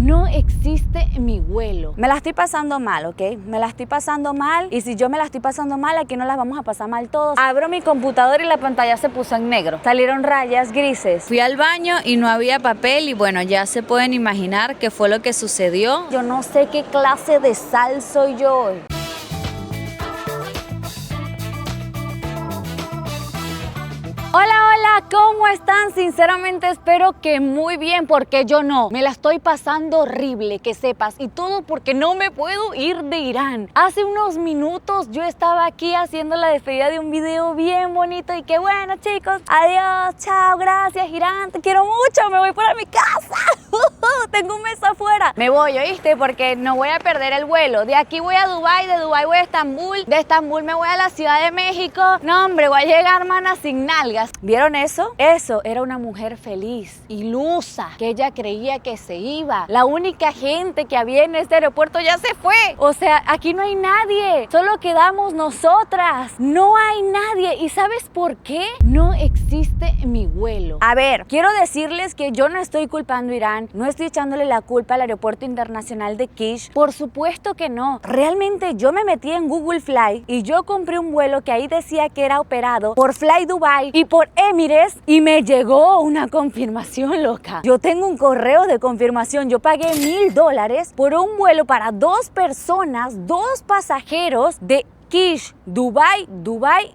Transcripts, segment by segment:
No existe mi vuelo. Me la estoy pasando mal, ¿ok? Me la estoy pasando mal, y si yo me la estoy pasando mal, aquí no las vamos a pasar mal todos. Abro mi computadora y la pantalla se puso en negro. Salieron rayas grises. Fui al baño y no había papel y bueno, ya se pueden imaginar qué fue lo que sucedió. Yo no sé qué clase de sal soy yo hoy. Hola, hola, ¿cómo están? Sinceramente espero que muy bien, porque yo no. Me la estoy pasando horrible, que sepas. Y todo porque no me puedo ir de Irán. Hace unos minutos yo estaba aquí haciendo la despedida de un video bien bonito. Y que bueno, chicos, adiós, chao, gracias, Irán, te quiero mucho, me voy para mi casa. Tengo un mes afuera. Me voy, ¿oíste? Porque no voy a perder el vuelo. De aquí voy a Dubái, de Dubái voy a Estambul, de Estambul me voy a la Ciudad de México. No, hombre, voy a llegar, hermana, sin nalgas. ¿Vieron eso? Eso era una mujer feliz, ilusa, que ella creía que se iba. La única gente que había en este aeropuerto ya se fue. O sea, aquí no hay nadie, solo quedamos nosotras. No hay nadie. ¿Y sabes por qué? No existe mi vuelo. A ver, quiero decirles que yo no estoy culpando a Irán, no estoy echándole la culpa al aeropuerto internacional de Kish. Por supuesto que no. Realmente yo me metí en Google Fly y yo compré un vuelo que ahí decía que era operado por Fly Dubai y por Emirates, y me llegó una confirmación, loca. Yo tengo un correo de confirmación. Yo pagué $1000 por un vuelo para 2 personas, 2 pasajeros de Kish, Dubái,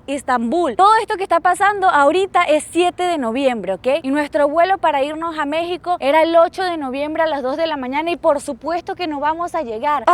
Estambul. Todo esto que está pasando ahorita es 7 de noviembre, ¿ok? Y nuestro vuelo para irnos a México era el 8 de noviembre a las 2 de la mañana y por supuesto que no vamos a llegar.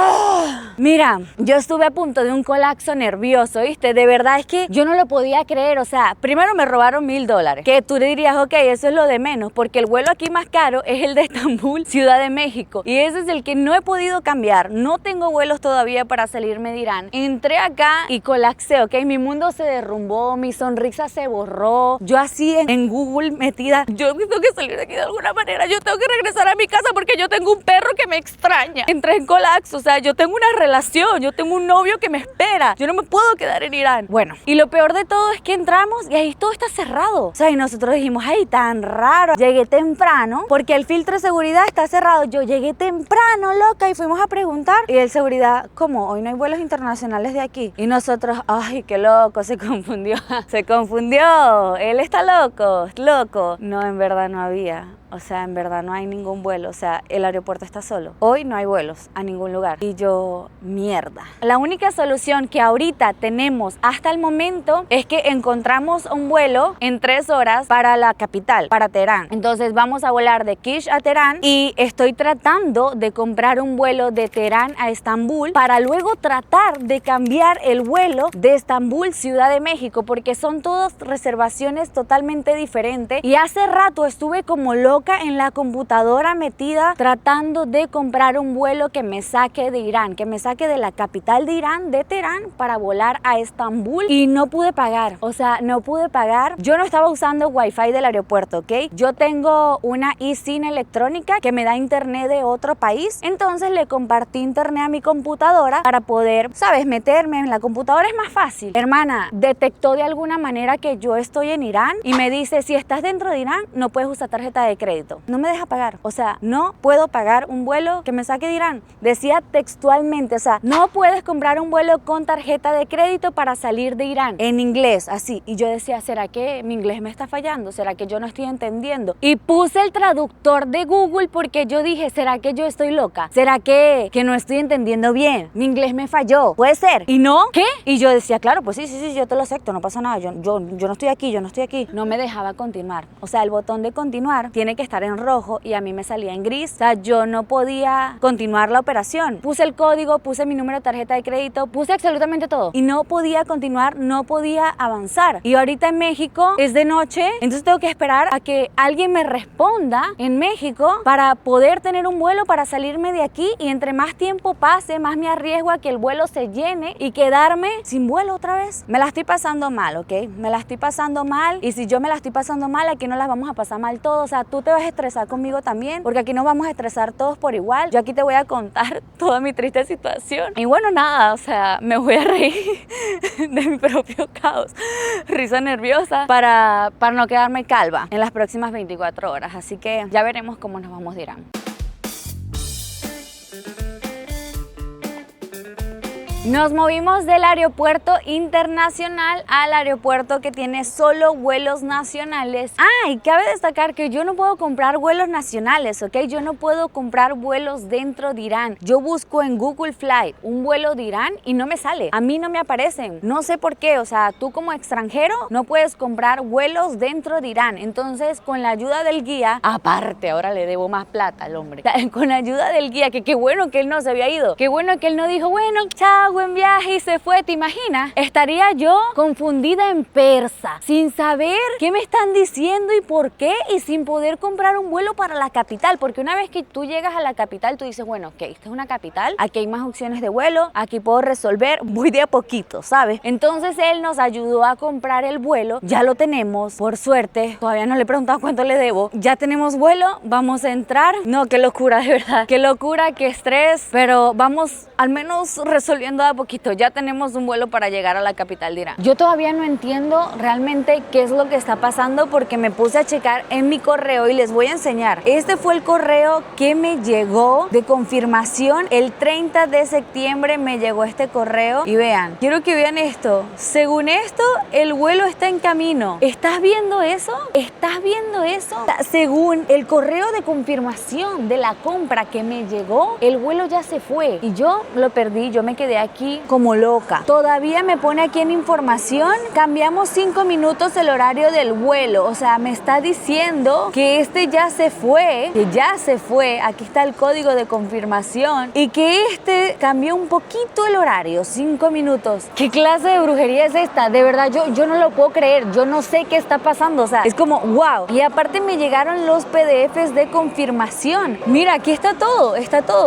Mira, yo estuve a punto de un colapso nervioso, ¿viste? De verdad es que yo no lo podía creer. O sea, primero me robaron $1000, que tú le dirías, ok, eso es lo de menos, porque el vuelo aquí más caro es el de Estambul, Ciudad de México, y ese es el que no he podido cambiar. No tengo vuelos todavía para salirme de Irán. Entré acá y colapsé, ¿ok? Mi mundo se derrumbó, mi sonrisa se borró. Yo así en Google metida, yo tengo que salir de aquí de alguna manera, yo tengo que regresar a mi casa porque yo tengo un perro que me extraña. Entré en colapso, o sea, yo tengo una relación, yo tengo un novio que me espera, yo no me puedo quedar en Irán. Bueno, y lo peor de todo es que entramos y ahí todo está cerrado. O sea, y nosotros dijimos, ay, tan raro. Llegué temprano porque el filtro de seguridad está cerrado. Yo llegué temprano, loca, y fuimos a preguntar. Y el seguridad, ¿cómo? Hoy no hay vuelos internacionales de aquí. Y nosotros, ay, qué loco, se confundió. Se confundió, él está loco, loco. No, en verdad no había. O sea, en verdad no hay ningún vuelo. O sea, el aeropuerto está solo. Hoy no hay vuelos a ningún lugar. Y yo, mierda. La única solución que ahorita tenemos hasta el momento es que encontramos un vuelo en 3 horas para la capital, para Teherán. Entonces vamos a volar de Kish a Teherán y estoy tratando de comprar un vuelo de Teherán a Estambul para luego tratar de cambiar el vuelo de Estambul, Ciudad de México, porque son todas reservaciones totalmente diferentes. Y hace rato estuve como loca en la computadora metida tratando de comprar un vuelo que me saque de Irán, que me saque de la capital de Irán, de Teherán, para volar a Estambul, y no pude pagar. O sea, no pude pagar. Yo no estaba usando wifi del aeropuerto, ¿ok? Yo tengo una eSIM electrónica que me da internet de otro país, entonces le compartí internet a mi computadora para poder, ¿sabes?, meterme en la computadora. Es más fácil. Hermana, detectó de alguna manera que yo estoy en Irán y me dice, si estás dentro de Irán no puedes usar tarjeta de crédito. No me deja pagar. O sea, no puedo pagar un vuelo que me saque de Irán. Decía textualmente, o sea, no puedes comprar un vuelo con tarjeta de crédito para salir de Irán. En inglés, así. Y yo decía, ¿será que mi inglés me está fallando? ¿Será que yo no estoy entendiendo? Y puse el traductor de Google porque yo dije, ¿será que yo estoy loca? ¿Será que no estoy entendiendo bien? Mi inglés me falló. ¿Puede ser? ¿Y no? ¿Qué? Y yo decía, claro, pues sí, yo te lo acepto, no pasa nada. Yo no estoy aquí, yo no estoy aquí. No me dejaba continuar. O sea, el botón de continuar tiene que estar en rojo y a mí me salía en gris. O sea, yo no podía continuar la operación. Puse el código, puse mi número de tarjeta de crédito, puse absolutamente todo y no podía continuar, no podía avanzar. Y ahorita en México es de noche, entonces tengo que esperar a que alguien me responda en México para poder tener un vuelo para salirme de aquí, y entre más tiempo pase, más me arriesgo a que el vuelo se llene y quedarme sin vuelo otra vez. Me la estoy pasando mal, ¿ok? Me la estoy pasando mal, y si yo me la estoy pasando mal, aquí no las vamos a pasar mal todos. O sea, tú te vas a estresar conmigo también, porque aquí nos vamos a estresar todos por igual. Yo aquí te voy a contar toda mi triste situación. Y bueno, nada, o sea, me voy a reír de mi propio caos. Risa nerviosa para no quedarme calva en las próximas 24 horas. Así que ya veremos cómo nos vamos de Irán. Nos movimos del aeropuerto internacional al aeropuerto que tiene solo vuelos nacionales. Y cabe destacar que yo no puedo comprar vuelos nacionales, ¿ok? Yo no puedo comprar vuelos dentro de Irán. Yo busco en Google Flight un vuelo de Irán y no me sale. A mí no me aparecen. No sé por qué. O sea, tú como extranjero no puedes comprar vuelos dentro de Irán. Entonces, con la ayuda del guía, aparte, ahora le debo más plata al hombre. Con la ayuda del guía, que qué bueno que él no se había ido. Qué bueno que él no dijo, bueno, chao, buen viaje, y se fue. ¿Te imaginas? Estaría yo confundida en persa, sin saber qué me están diciendo y por qué, y sin poder comprar un vuelo para la capital, porque una vez que tú llegas a la capital, tú dices, bueno, ok, esta es una capital, aquí hay más opciones de vuelo, aquí puedo resolver, voy de a poquito, ¿sabes? Entonces él nos ayudó a comprar el vuelo, ya lo tenemos, por suerte, todavía no le he preguntado cuánto le debo, ya tenemos vuelo, vamos a entrar. No, qué locura, de verdad, qué locura, qué estrés, pero vamos al menos resolviendo de a poquito, ya tenemos un vuelo para llegar a la capital de Irán. Yo todavía no entiendo realmente qué es lo que está pasando, porque me puse a checar en mi correo y les voy a enseñar. Este fue el correo que me llegó de confirmación. El 30 de septiembre me llegó este correo y vean, quiero que vean esto. Según esto, el vuelo está en camino. ¿Estás viendo eso? ¿Estás viendo eso? Según el correo de confirmación de la compra que me llegó, el vuelo ya se fue y yo lo perdí. Yo me quedé aquí como loca. Todavía me pone aquí en información, cambiamos 5 minutos el horario del vuelo. O sea, me está diciendo que este ya se fue, que ya se fue. Aquí está el código de confirmación y que este cambió un poquito el horario, 5 minutos. ¿Qué clase de brujería es esta? De verdad, yo no lo puedo creer. Yo no sé qué está pasando. O sea, es como wow. Y aparte me llegaron los PDFs de confirmación. Mira, aquí está todo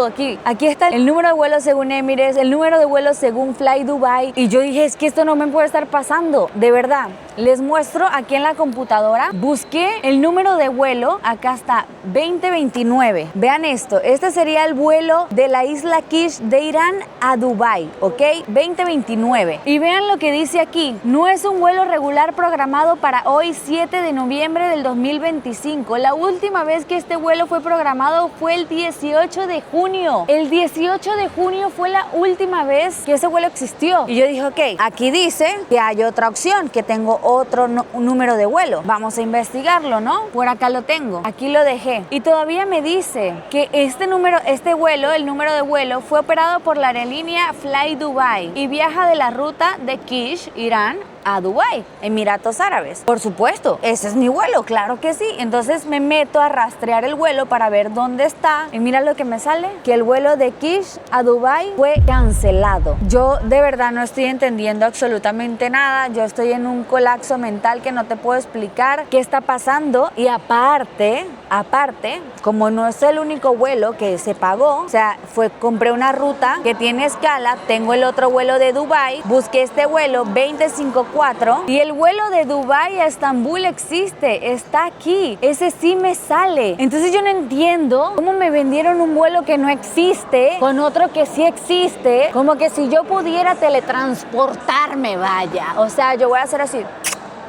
aquí. Aquí está el número de vuelo según Emirates, el número de vuelo según Fly Dubai. Y yo dije, es que esto no me puede estar pasando, de verdad. Les muestro aquí en la computadora, busqué el número de vuelo, acá está 2029. Vean esto, este sería el vuelo de la isla Kish de Irán a Dubai, ¿ok? 2029. Y vean lo que dice aquí, no es un vuelo regular programado para hoy 7 de noviembre del 2025. La última vez que este vuelo fue programado fue el 18 de junio. El 18 de junio fue la última vez que ese vuelo existió. Y yo dije, ok, aquí dice que hay otra opción, que tengo otro número de vuelo. Vamos a investigarlo, ¿no? Por acá lo tengo. Aquí lo dejé. Y todavía me dice que este vuelo, el número de vuelo, fue operado por la aerolínea Fly Dubai y viaja de la ruta de Kish, Irán, a Dubái, Emiratos Árabes. Por supuesto, ese es mi vuelo, claro que sí. Entonces me meto a rastrear el vuelo para ver dónde está y mira lo que me sale, que el vuelo de Kish a Dubái fue cancelado. Yo de verdad no estoy entendiendo absolutamente nada. Yo estoy en un colapso mental que no te puedo explicar qué está pasando. Y aparte, como no es el único vuelo que se pagó, o sea, compré una ruta que tiene escala, tengo el otro vuelo de Dubái, busqué este vuelo 254 y el vuelo de Dubái a Estambul existe, está aquí, ese sí me sale. Entonces yo no entiendo cómo me vendieron un vuelo que no existe con otro que sí existe, como que si yo pudiera teletransportarme, vaya. O sea, yo voy a hacer así,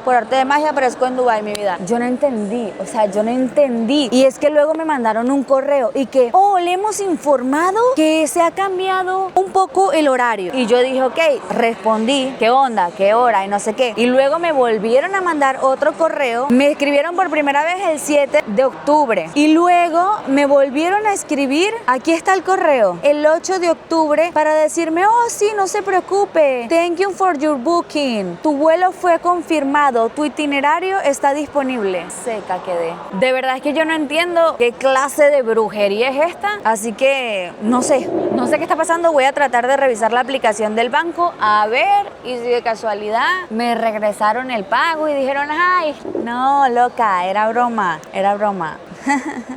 por arte de magia aparezco en Dubái, mi vida. Yo no entendí, o sea, yo no entendí. Y es que luego me mandaron un correo y que, le hemos informado que se ha cambiado un poco el horario. Y yo dije, ok, respondí, ¿qué onda? ¿Qué hora? Y no sé qué. Y luego me volvieron a mandar otro correo. Me escribieron por primera vez el 7 de octubre. Y luego me volvieron a escribir, aquí está el correo, el 8 de octubre para decirme, sí, no se preocupe. Thank you for your booking. Tu vuelo fue confirmado. Tu itinerario está disponible. Seca quedé. De verdad es que yo no entiendo qué clase de brujería es esta. Así que no sé qué está pasando. Voy a tratar de revisar la aplicación del banco a ver, y si de casualidad me regresaron el pago y dijeron, ay, no, loca, era broma.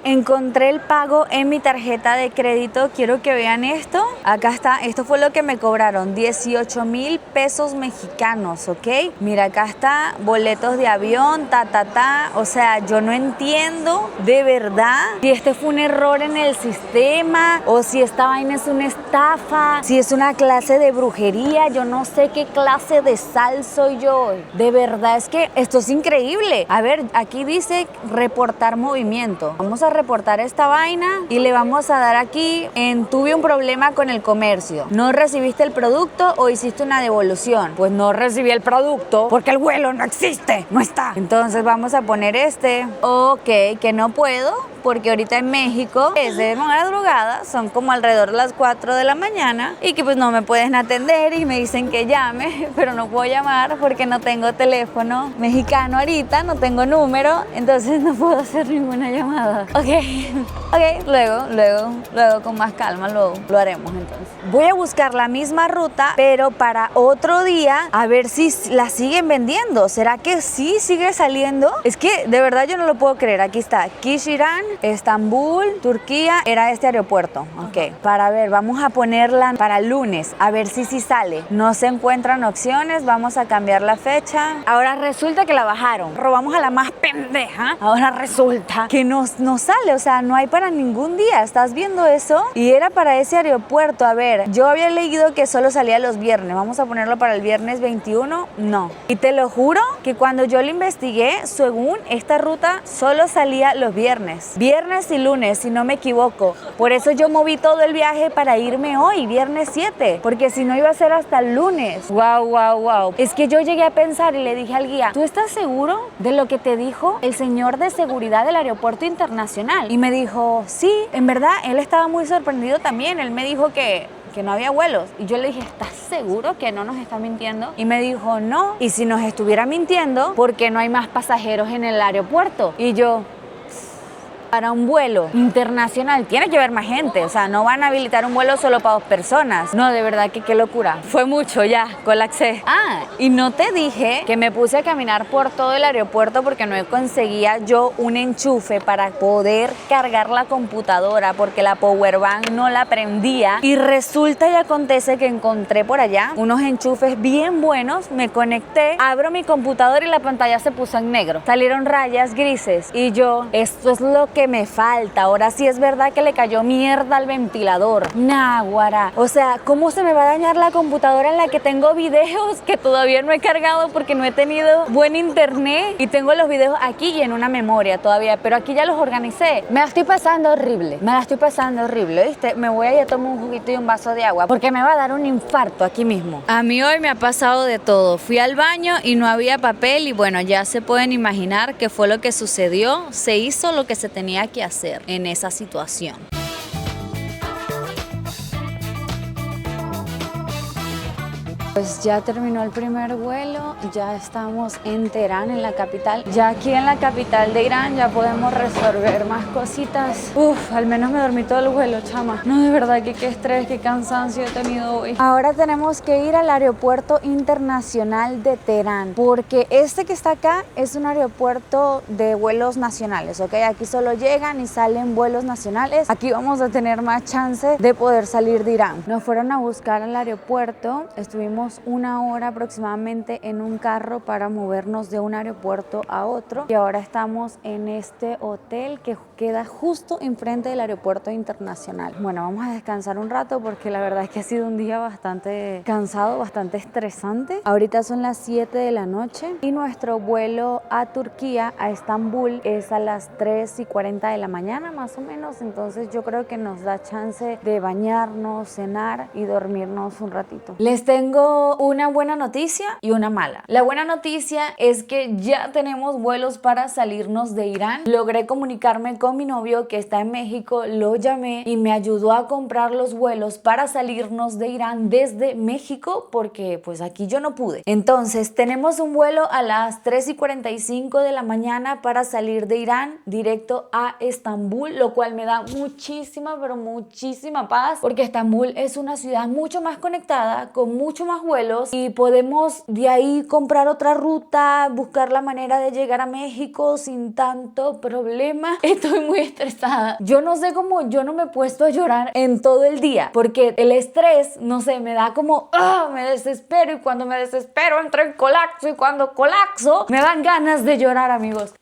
Encontré el pago en mi tarjeta de crédito. Quiero que vean esto. Acá está, esto fue lo que me cobraron, 18,000 pesos mexicanos, ¿ok? Mira, acá está, boletos de avión, o sea, yo no entiendo de verdad si este fue un error en el sistema o si esta vaina es una estafa, si es una clase de brujería. Yo no sé qué clase de sal soy yo. De verdad es que esto es increíble. A ver, aquí dice reportar movimiento. punto. Vamos a reportar esta vaina y le vamos a dar aquí en tuve un problema con el comercio. ¿No recibiste el producto o hiciste una devolución? Pues no recibí el producto porque el vuelo no existe, no está. Entonces vamos a poner ok, que no puedo porque ahorita en México es de madrugada, son como alrededor de las 4 de la mañana y que pues no me pueden atender y me dicen que llame, pero no puedo llamar porque no tengo teléfono mexicano ahorita, no tengo número, entonces no puedo hacer ninguna llamada. Ok, luego con más calma lo haremos entonces. Voy a buscar la misma ruta, pero para otro día, a ver si la siguen vendiendo. ¿Será que sí sigue saliendo? Es que de verdad yo no lo puedo creer. Aquí está, Kishiran, Estambul, Turquía, era este aeropuerto. Ok, para ver, vamos a ponerla para el lunes, a ver si sí sale. No se encuentran opciones, vamos a cambiar la fecha. Ahora resulta que la bajaron. Robamos a la más pendeja. Ahora resulta que no sale, o sea, no hay para ningún día. ¿Estás viendo eso? Y era para ese aeropuerto. A ver, yo había leído que solo salía los viernes. Vamos a ponerlo para el viernes 21. No. Y te lo juro que cuando yo lo investigué, según esta ruta, solo salía los viernes. Viernes y lunes, si no me equivoco. Por eso yo moví todo el viaje para irme hoy, viernes 7. Porque si no iba a ser hasta el lunes. Wow. Es que yo llegué a pensar y le dije al guía, ¿tú estás seguro de lo que te dijo el señor de seguridad del aeropuerto internacional? Y me dijo, sí, en verdad, él estaba muy sorprendido también. Él me dijo que no había vuelos. Y yo le dije, ¿estás seguro que no nos está mintiendo? Y me dijo, no. Y si nos estuviera mintiendo, ¿por qué no hay más pasajeros en el aeropuerto? Y yo, para un vuelo internacional tiene que haber más gente, o sea, no van a habilitar un vuelo solo para 2 personas. No, de verdad que qué locura. Fue mucho ya, colapsé. Y no te dije que me puse a caminar por todo el aeropuerto porque no conseguía yo un enchufe para poder cargar la computadora porque la powerbank no la prendía. Y resulta y acontece que encontré por allá unos enchufes bien buenos, me conecté, abro mi computadora y la pantalla se puso en negro. Salieron rayas grises y yo, esto es lo que me falta. Ahora sí es verdad que le cayó mierda al ventilador. Náguara. O sea, ¿cómo se me va a dañar la computadora en la que tengo videos que todavía no he cargado porque no he tenido buen internet? Y tengo los videos aquí y en una memoria todavía, pero aquí ya los organicé. Me la estoy pasando horrible. ¿Viste? Me voy a ir a tomar un juguito y un vaso de agua porque me va a dar un infarto aquí mismo. A mí hoy me ha pasado de todo. Fui al baño y no había papel y bueno, ya se pueden imaginar qué fue lo que sucedió. Se hizo lo que se tenía que hacer en esa situación. Pues ya terminó el primer vuelo, ya estamos en Teherán, en la capital. Ya aquí en la capital de Irán ya podemos resolver más cositas. Al menos me dormí todo el vuelo, chama. No, de verdad que qué estrés, qué cansancio he tenido hoy. Ahora tenemos que ir al aeropuerto internacional de Teherán, porque este que está acá es un aeropuerto de vuelos nacionales, ¿ok? Aquí solo llegan y salen vuelos nacionales. Aquí vamos a tener más chance de poder salir de Irán. Nos fueron a buscar al aeropuerto, estuvimos una hora aproximadamente en un carro para movernos de un aeropuerto a otro y ahora estamos en este hotel que queda justo enfrente del aeropuerto internacional. Bueno, vamos a descansar un rato porque la verdad es que ha sido un día bastante cansado, bastante estresante. Ahorita son las 7 de la noche y nuestro vuelo a Turquía, a Estambul, es a las 3:40 de la mañana más o menos, entonces yo creo que nos da chance de bañarnos, cenar y dormirnos un ratito. Les tengo una buena noticia y una mala. La buena noticia es que ya tenemos vuelos para salirnos de Irán. Logré comunicarme con mi novio que está en México, lo llamé y me ayudó a comprar los vuelos para salirnos de Irán desde México porque pues aquí yo no pude. Entonces tenemos un vuelo a las 3:45 de la mañana para salir de Irán directo a Estambul, lo cual me da muchísima, pero muchísima paz porque Estambul es una ciudad mucho más conectada, con mucho más vuelos y podemos de ahí comprar otra ruta, buscar la manera de llegar a México sin tanto problema. Estoy muy estresada. Yo no sé cómo yo no me he puesto a llorar en todo el día porque el estrés, no sé, me da como me desespero y cuando me desespero entro en colapso y cuando colapso me dan ganas de llorar, amigos.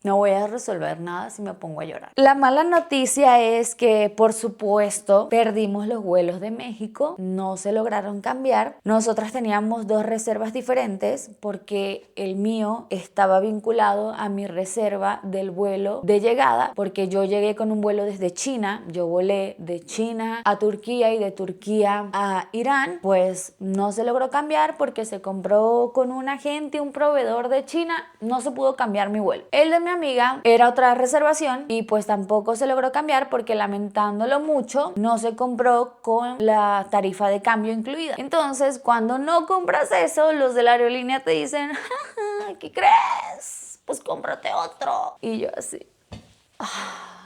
No voy a resolver nada si me pongo a llorar. La mala noticia es que, por supuesto, perdimos los vuelos de México, no se lograron cambiar. Nosotras teníamos 2 reservas diferentes porque el mío estaba vinculado a mi reserva del vuelo de llegada, porque yo llegué con un vuelo desde China, yo volé de China a Turquía y de Turquía a Irán. Pues no se logró cambiar porque se compró con un agente, un proveedor de China, no se pudo cambiar mi vuelo. El de mi amiga era otra reservación y pues tampoco se logró cambiar porque, lamentándolo mucho, no se compró con la tarifa de cambio incluida. Entonces, cuando no compras eso, los de la aerolínea te dicen: ¿qué crees? Pues cómprate otro. Y yo así...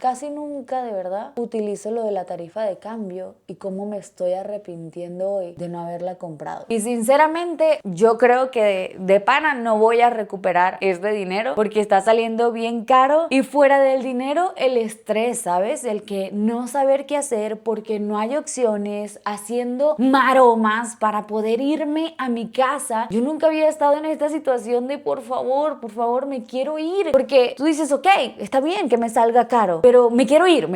Casi nunca, de verdad, utilizo lo de la tarifa de cambio y cómo me estoy arrepintiendo hoy de no haberla comprado. Y sinceramente, yo creo que de pana no voy a recuperar este dinero porque está saliendo bien caro, y fuera del dinero, el estrés, ¿sabes? El que no saber qué hacer porque no hay opciones, haciendo maromas para poder irme a mi casa. Yo nunca había estado en esta situación de por favor, me quiero ir. Porque tú dices, ok, está bien que me salga caro, pero me quiero ir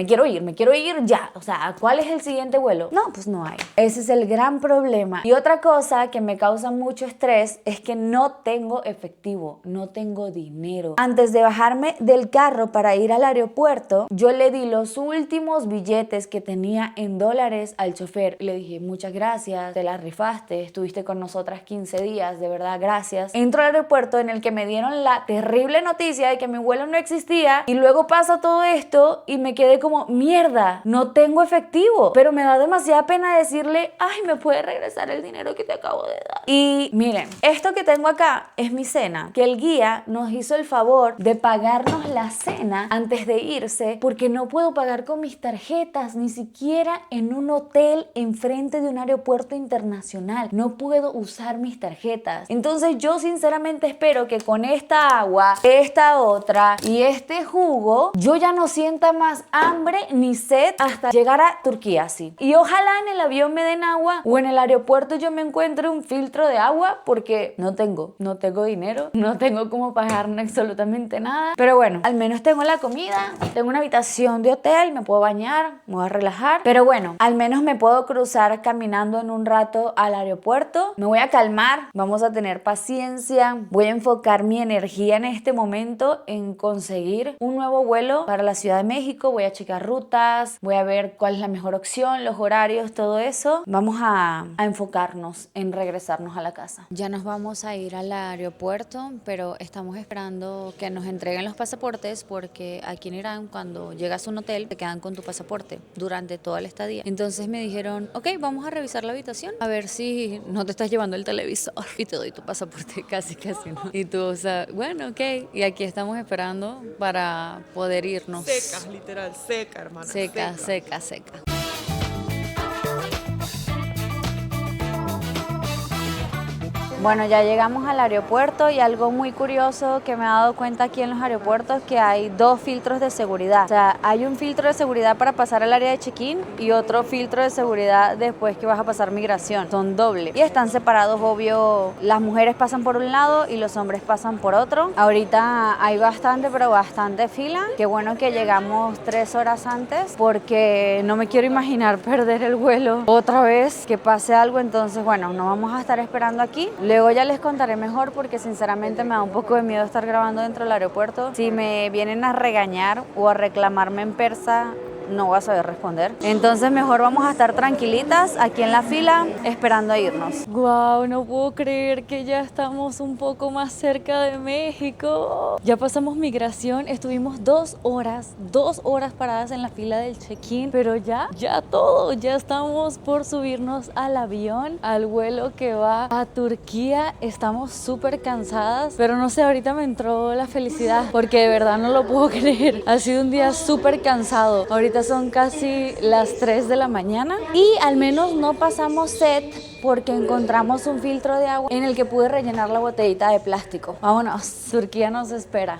ya. O sea, ¿cuál es el siguiente vuelo? No, pues no hay. Ese es el gran problema. Y otra cosa que me causa mucho estrés es que no tengo efectivo, no tengo dinero. Antes de bajarme del carro para ir al aeropuerto, yo le di los últimos billetes que tenía en dólares al chofer. Le dije: muchas gracias, te la rifaste, estuviste con nosotras 15 días, de verdad, gracias. Entro al aeropuerto, en el que me dieron la terrible noticia de que mi vuelo no existía, y luego pasa todo esto y me quedé como: mierda, no tengo efectivo. Pero me da demasiada pena decirle: ay, ¿me puedes regresar el dinero que te acabo de dar? Y miren, esto que tengo acá es mi cena, que el guía nos hizo el favor de pagarnos la cena antes de irse, porque no puedo pagar con mis tarjetas, ni siquiera en un hotel enfrente de un aeropuerto internacional. No puedo usar mis tarjetas. Entonces yo sinceramente espero que con esta agua, esta otra y este jugo, yo ya no sienta más hambre ni sed hasta llegar a Turquía, sí. Y ojalá en el avión me den agua, o en el aeropuerto yo me encuentre un filtro de agua, porque no tengo dinero, no tengo cómo pagar absolutamente nada. Pero bueno, al menos tengo la comida, tengo una habitación de hotel, me puedo bañar, me voy a relajar. Pero bueno, al menos me puedo cruzar caminando en un rato al aeropuerto. Me voy a calmar, vamos a tener paciencia, voy a enfocar mi energía en este momento en conseguir un nuevo vuelo para la Ciudad de México. Voy a checar rutas, voy a ver cuál es la mejor opción, los horarios, todo eso. Vamos a enfocarnos en regresarnos a la casa. Ya nos vamos a ir al aeropuerto, pero estamos esperando que nos entreguen los pasaportes, porque aquí en Irán, cuando llegas a un hotel, te quedan con tu pasaporte durante toda la estadía. Entonces me dijeron: ok, vamos a revisar la habitación, a ver si no te estás llevando el televisor y te doy tu pasaporte. Casi, ¿no? Y tú, o sea, bueno, ok. Y aquí estamos esperando para poder irnos. Seca, literal, seca, hermana. Seca. Bueno, ya llegamos al aeropuerto, y algo muy curioso que me he dado cuenta aquí en los aeropuertos es que hay 2 filtros de seguridad. O sea, hay un filtro de seguridad para pasar al área de check-in y otro filtro de seguridad después que vas a pasar migración. Son doble y están separados, obvio. Las mujeres pasan por un lado y los hombres pasan por otro. Ahorita hay bastante fila. Qué bueno que llegamos 3 horas antes, porque no me quiero imaginar perder el vuelo otra vez, que pase algo. Entonces, bueno, no vamos a estar esperando aquí. Luego ya les contaré mejor, porque sinceramente me da un poco de miedo estar grabando dentro del aeropuerto. Si me vienen a regañar o a reclamarme en persa, no voy a saber responder. Entonces mejor vamos a estar tranquilitas aquí en la fila esperando a irnos. Guau, no puedo creer que ya estamos un poco más cerca de México. Ya pasamos migración, estuvimos 2 horas paradas en la fila del check-in, pero ya estamos por subirnos al avión, al vuelo que va a Turquía. Estamos súper cansadas, pero no sé, ahorita me entró la felicidad porque de verdad no lo puedo creer. Ha sido un día súper cansado. Ahorita son casi las 3 de la mañana y al menos no pasamos sed, porque encontramos un filtro de agua en el que pude rellenar la botellita de plástico. Vámonos, Turquía nos espera.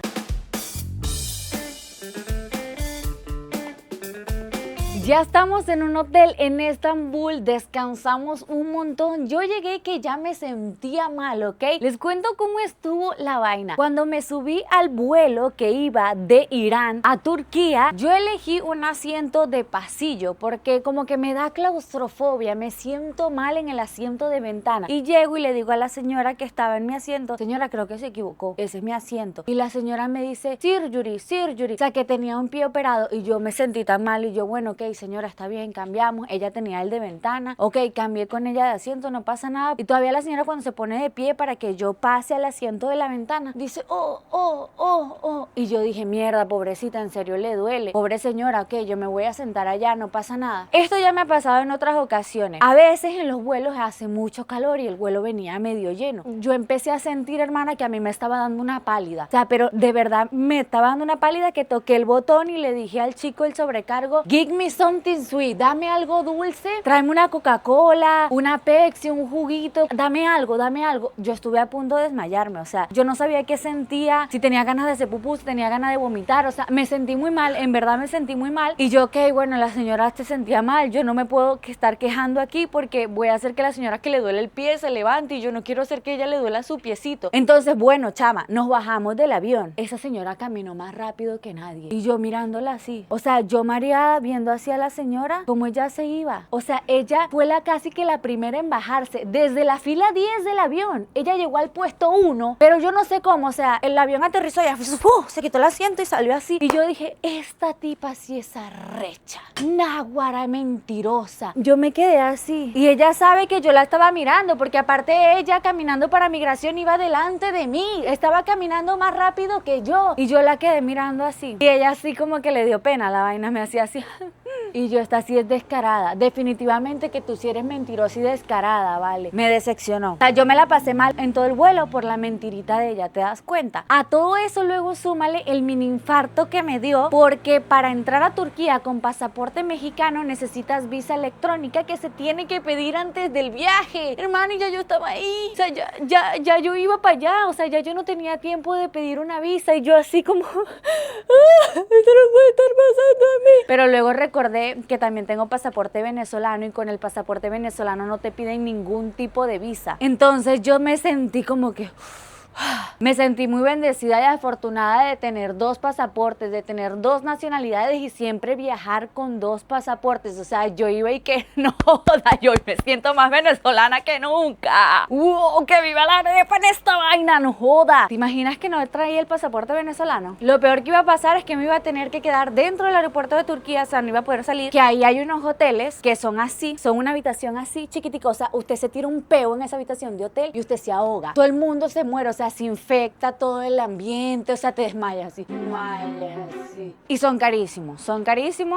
Ya estamos en un hotel en Estambul, descansamos un montón. Yo llegué que ya me sentía mal, ¿ok? Les cuento cómo estuvo la vaina. Cuando me subí al vuelo que iba de Irán a Turquía, yo elegí un asiento de pasillo porque como que me da claustrofobia, me siento mal en el asiento de ventana. Y llego y le digo a la señora que estaba en mi asiento, señora, creo que se equivocó, ese es mi asiento. Y la señora me dice, surgery, o sea que tenía un pie operado. Y yo me sentí tan mal y yo, bueno, ok, señora, está bien, cambiamos. Ella tenía el de ventana, ok, cambié con ella de asiento, no pasa nada. Y todavía la señora cuando se pone de pie para que yo pase al asiento de la ventana, dice, oh. Y yo dije, mierda, pobrecita, en serio le duele. Pobre señora, ok, yo me voy a sentar allá, no pasa nada. Esto ya me ha pasado en otras ocasiones. A veces en los vuelos hace mucho calor y el vuelo venía medio lleno. Yo empecé a sentir, hermana, que a mí me estaba dando una pálida. O sea, pero de verdad me estaba dando una pálida que toqué el botón y le dije al chico el sobrecargo, give me something sweet, dame algo dulce, tráeme una Coca-Cola, una Pepsi, un juguito, dame algo. Yo estuve a punto de desmayarme, o sea, yo no sabía qué sentía, si tenía ganas de hacer pupú, si tenía ganas de vomitar, o sea, me sentí muy mal, en verdad me sentí muy mal. Y yo, ok, bueno, la señora se sentía mal, yo no me puedo estar quejando aquí porque voy a hacer que la señora que le duele el pie se levante y yo no quiero hacer que ella le duela su piecito. Entonces, bueno, chama, nos bajamos del avión. Esa señora caminó más rápido que nadie y yo mirándola así, o sea, yo mareada viendo hacia la señora como ella se iba. O sea, ella fue casi que la primera en bajarse desde la fila 10 del avión. Ella llegó al puesto 1, pero yo no sé cómo, o sea, el avión aterrizó y se quitó el asiento y salió así. Y yo dije, esta tipa sí es arrecha, náguara mentirosa. Yo me quedé así y ella sabe que yo la estaba mirando porque aparte ella caminando para migración iba delante de mí, estaba caminando más rápido que yo y yo la quedé mirando así y ella así como que le dio pena, la vaina me hacía así y yo, esta sí es descarada, definitivamente que tú sí eres mentirosa y descarada, vale. Me decepcionó, o sea, yo me la pasé mal en todo el vuelo por la mentirita de ella, ¿te das cuenta? A todo eso luego súmale el mini infarto que me dio porque para entrar a Turquía con pasaporte mexicano necesitas visa electrónica que se tiene que pedir antes del viaje, hermano, y ya yo estaba ahí, o sea, ya yo iba para allá, o sea, ya yo no tenía tiempo de pedir una visa y yo así como esto no puede estar pasando a mí. Pero luego recordé que también tengo pasaporte venezolano y con el pasaporte venezolano no te piden ningún tipo de visa. Entonces yo me sentí como que me sentí muy bendecida y afortunada de tener 2 pasaportes, de tener 2 nacionalidades y siempre viajar con 2 pasaportes. O sea, yo iba y que no joda, yo me siento más venezolana que nunca. ¡Que viva la arepa en esta vaina! ¡No joda! ¿Te imaginas que no traía el pasaporte venezolano? Lo peor que iba a pasar es que me iba a tener que quedar dentro del aeropuerto de Turquía, o sea, no iba a poder salir. Que ahí hay unos hoteles que son así, son una habitación así chiquitica, o sea, usted se tira un peo en esa habitación de hotel y usted se ahoga. Todo el mundo se muere, o sea, se infecta todo el ambiente, o sea, te desmayas así. Y son carísimos,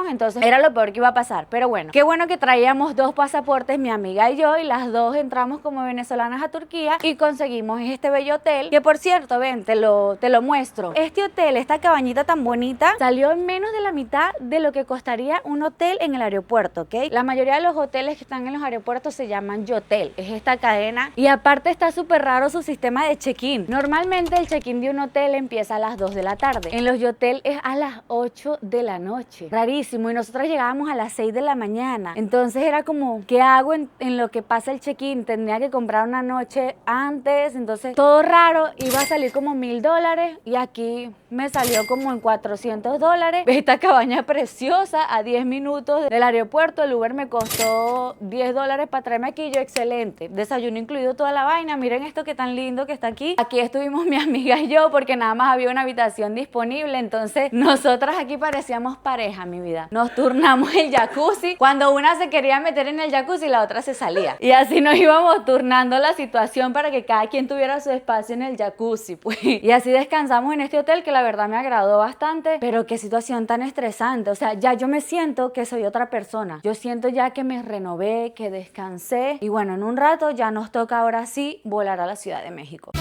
entonces era lo peor que iba a pasar. Pero bueno, qué bueno que traíamos 2 pasaportes, mi amiga y yo, y las 2 entramos como venezolanas a Turquía y conseguimos este bello hotel, que por cierto, ven, te lo muestro. Este hotel, esta cabañita tan bonita, salió en menos de la mitad de lo que costaría un hotel en el aeropuerto, ¿ok? La mayoría de los hoteles que están en los aeropuertos se llaman Yotel, es esta cadena, y aparte está súper raro su sistema de check-in. Normalmente el check-in de un hotel empieza a las 2 de la tarde. En los Yotel es a las 8 de la noche. Rarísimo. Y nosotros llegábamos a las 6 de la mañana. Entonces era como, ¿qué hago en lo que pasa el check-in? Tendría que comprar una noche antes. Entonces todo raro. Iba a salir como $1000 y aquí me salió como en $400. Esta cabaña preciosa a 10 minutos del aeropuerto. El Uber me costó $10 para traerme aquí. Yo, excelente. Desayuno incluido, toda la vaina. Miren esto que tan lindo que está aquí. Aquí estuvimos mi amiga y yo porque nada más había una habitación disponible. Entonces nosotras aquí parecíamos pareja, mi vida. Nos turnamos el jacuzzi. Cuando una se quería meter en el jacuzzi, la otra se salía. Y así nos íbamos turnando la situación para que cada quien tuviera su espacio en el jacuzzi, pues. Y así descansamos en este hotel que la verdad me agradó bastante. Pero qué situación tan estresante. O sea, ya yo me siento que soy otra persona. Yo siento ya que me renové, que descansé. Y bueno, en un rato ya nos toca ahora sí volar a la Ciudad de México.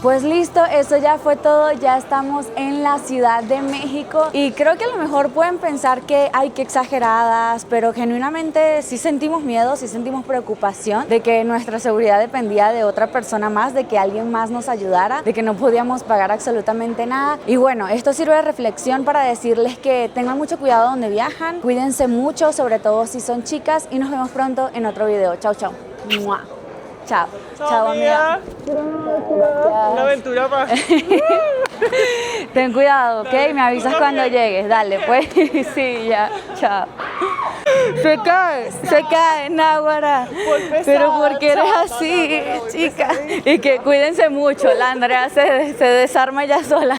Pues listo, eso ya fue todo, ya estamos en la Ciudad de México y creo que a lo mejor pueden pensar que hay que exageradas, pero genuinamente sí sentimos miedo, sí sentimos preocupación de que nuestra seguridad dependía de otra persona más, de que alguien más nos ayudara, de que no podíamos pagar absolutamente nada. Y bueno, esto sirve de reflexión para decirles que tengan mucho cuidado donde viajan, cuídense mucho, sobre todo si son chicas, y nos vemos pronto en otro video. Chau, chau. ¡Mua! Chao. Chao, amiga. Una aventura más. Ten cuidado, ¿ok? Me avisas cuando llegues. Dale, pues. Sí, ya. Chao. Se cae, náguara. Pero ¿por qué eres así, chica? Y que cuídense mucho. La Andrea se desarma ya sola.